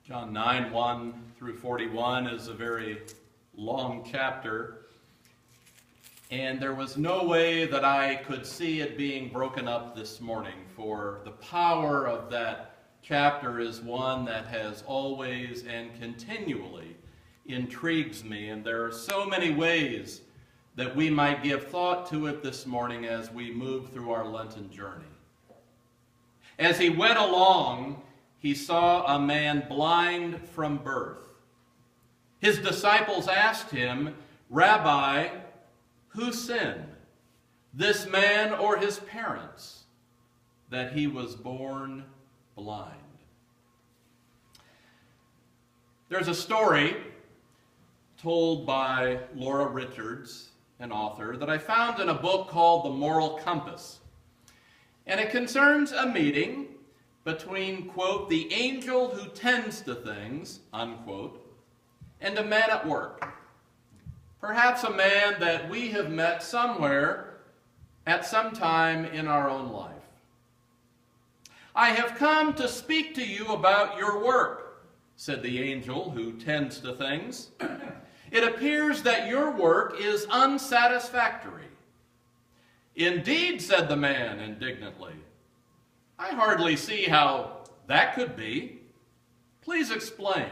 John 9, 1 through 41 is a very long chapter, and there was no way that I could see it being broken up this morning, for the power of that chapter is one that has always and continually intrigues me, and there are so many ways that we might give thought to it this morning as we move through our Lenten journey. As he went along, he saw a man blind from birth. His disciples asked him, "Rabbi, who sinned, this man or his parents, that he was born blind?" There's a story told by Laura Richards, an author, that I found in a book called The Moral Compass. And it concerns a meeting between, quote, the angel who tends to things, unquote, and a man at work. Perhaps a man that we have met somewhere at some time in our own life. "I have come to speak to you about your work," said the angel who tends to things. "It appears that your work is unsatisfactory." "Indeed," said the man indignantly. "I hardly see how that could be. Please explain."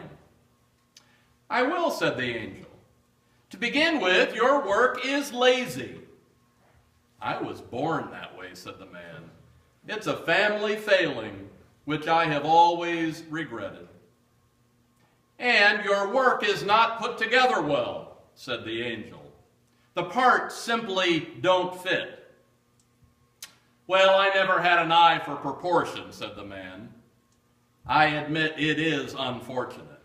"I will," said the angel. "To begin with, your work is lazy." "I was born that way," said the man. "It's a family failing, which I have always regretted." "And your work is not put together well," said the angel. "The parts simply don't fit." "Well, I never had an eye for proportion," said the man. "I admit it is unfortunate."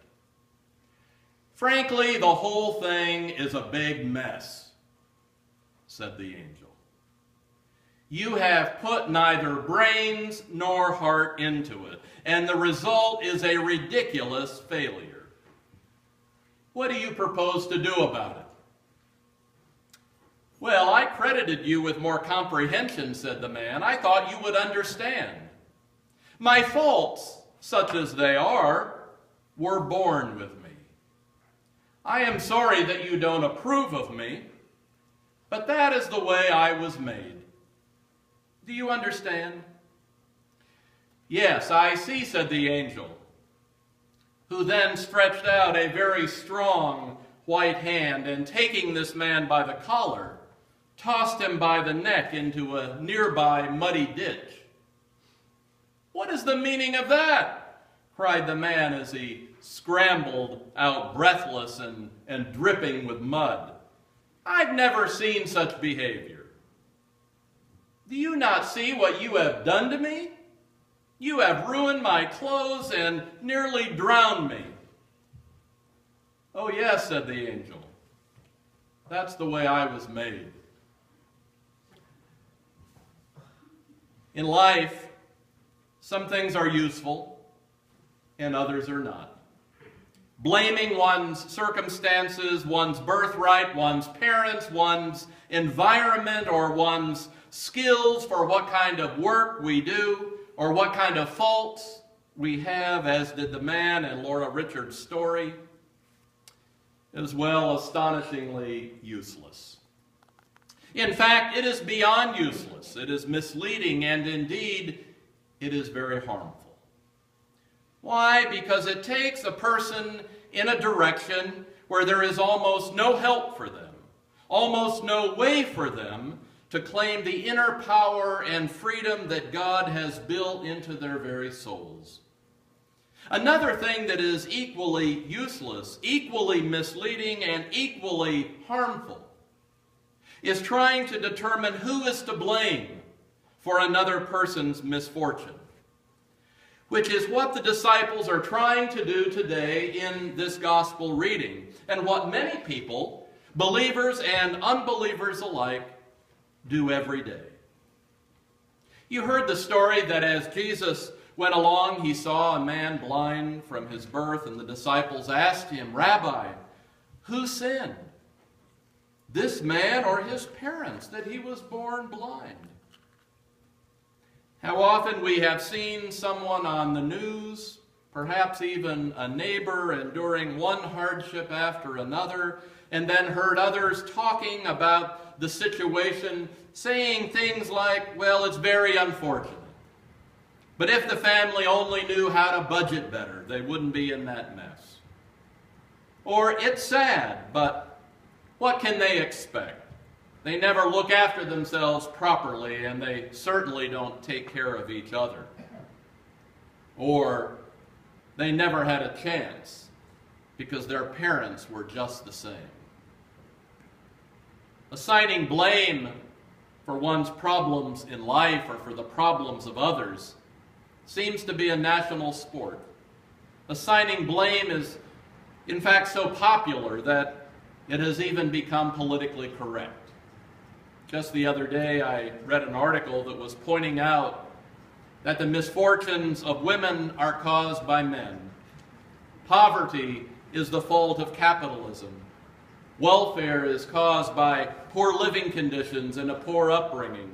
"Frankly, the whole thing is a big mess," said the angel. "You have put neither brains nor heart into it, and the result is a ridiculous failure. What do you propose to do about it?" "Well, I credited you with more comprehension," said the man. "I thought you would understand. My faults, such as they are, were born with me. I am sorry that you don't approve of me, but that is the way I was made. Do you understand?" "Yes, I see," said the angel, who then stretched out a very strong white hand, and taking this man by the collar, tossed him by the neck into a nearby muddy ditch. "What is the meaning of that?" cried the man as he scrambled out breathless and dripping with mud. "I've never seen such behavior. Do you not see what you have done to me? You have ruined my clothes and nearly drowned me." "Oh yes," said the angel. "That's the way I was made." In life, some things are useful and others are not. Blaming one's circumstances, one's birthright, one's parents, one's environment, or one's skills for what kind of work we do, or what kind of faults we have, as did the man in Laura Richards' story, is, well, astonishingly useless. In fact, it is beyond useless. It is misleading, and indeed, it is very harmful. Why? Because it takes a person in a direction where there is almost no help for them, almost no way for them to claim the inner power and freedom that God has built into their very souls. Another thing that is equally useless, equally misleading, and equally harmful is trying to determine who is to blame for another person's misfortune, which is what the disciples are trying to do today in this gospel reading, and what many people, believers and unbelievers alike, do every day. You heard the story that as Jesus went along, he saw a man blind from his birth, and the disciples asked him, "Rabbi, who sinned, this man or his parents, that he was born blind?" How often we have seen someone on the news perhaps even a neighbor, enduring one hardship after another, and then heard others talking about the situation, saying things like, well, it's very unfortunate. But if the family only knew how to budget better, they wouldn't be in that mess. Or it's sad, but what can they expect? They never look after themselves properly, and they certainly don't take care of each other. Or they never had a chance because their parents were just the same. Assigning blame for one's problems in life or for the problems of others seems to be a national sport. Assigning blame is, in fact, so popular that it has even become politically correct. Just the other day, I read an article that was pointing out that the misfortunes of women are caused by men. Poverty is the fault of capitalism. Welfare is caused by poor living conditions and a poor upbringing.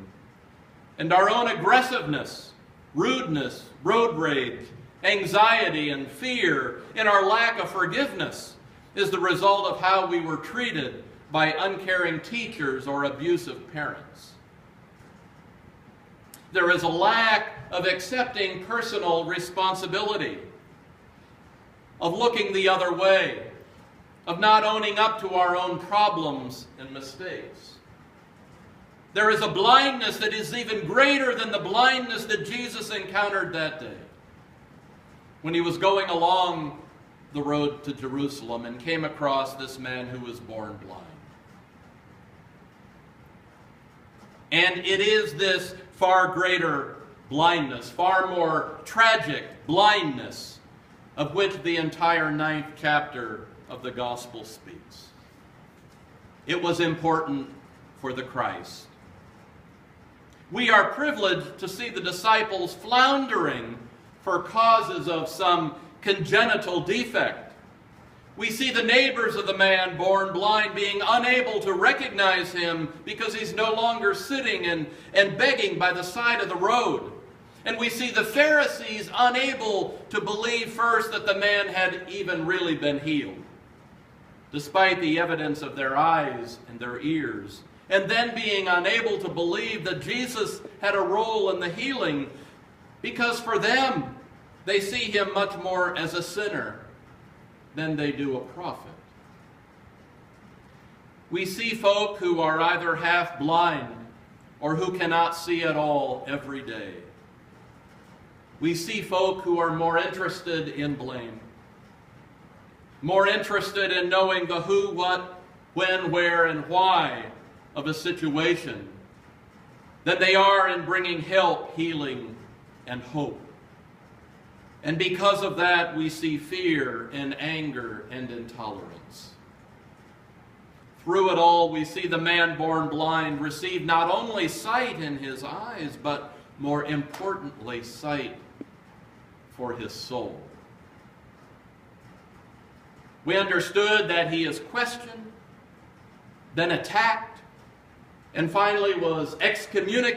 And our own aggressiveness, rudeness, road rage, anxiety, and fear, and our lack of forgiveness is the result of how we were treated by uncaring teachers or abusive parents. There is a lack of accepting personal responsibility, of looking the other way, of not owning up to our own problems and mistakes. There is a blindness that is even greater than the blindness that Jesus encountered that day when he was going along the road to Jerusalem and came across this man who was born blind. And it is this far greater blindness, far more tragic blindness, of which the entire 9th chapter of the Gospel speaks. It was important for the Christ. We are privileged to see the disciples floundering for causes of some congenital defect. We see the neighbors of the man born blind being unable to recognize him because he's no longer sitting and begging by the side of the road. And we see the Pharisees unable to believe first that the man had even really been healed, despite the evidence of their eyes and their ears, and then being unable to believe that Jesus had a role in the healing, because for them, they see him much more as a sinner than they do a prophet. We see folk who are either half blind or who cannot see at all every day. We see folk who are more interested in blame, more interested in knowing the who, what, when, where, and why of a situation than they are in bringing help, healing, and hope. And because of that, we see fear and anger and intolerance. Through it all, we see the man born blind receive not only sight in his eyes, but more importantly, sight for his soul. We understood that he is questioned, then attacked, and finally was excommunicated